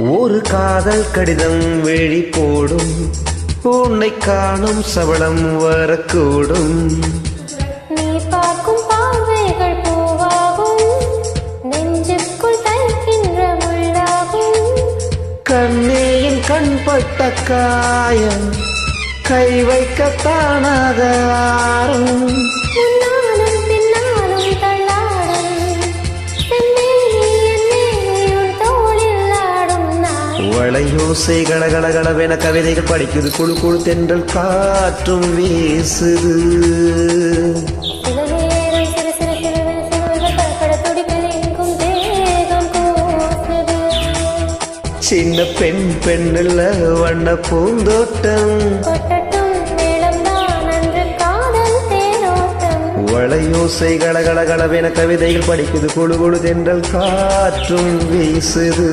ஒரு காதல் கடிதம் வெளி போடும், உன்னை காணும் சபலம் வரக்கூடும். நீ பார்க்கும் பார்வைகள் பூவாகும், நெஞ்சுக்குள் தைக்கின்ற முள்ளாகும். கண்ணேயின் கண்பட்ட காயம் கை வைக்க தானாக ஆறும். முன்னாலும் பின்னாலும் தள்ளாடும், செம்மேனி என் தோளில் ஆடும் நாள். வளையோசை கடகடகடவென கவிதைகள் படிக்குது, குழு குழு தென்றல் காற்றும் வீசுது. சில நேரம் சிறு சிறு சிறுவில் சிறுவர்கள் படபட துடிப்பில் எங்கும் தேகம் கூசுது. சின்ன பெண் பெண்ணில் வண்ண பூந்தோட்டம், கொட்டட்டும் மேளம்தான் அன்று காதல் தேரோட்டம். வளையோசை கடகடகடவென கவிதைகள் படிக்குது, குழு குழு தென்றல் காற்றும் வீசுது.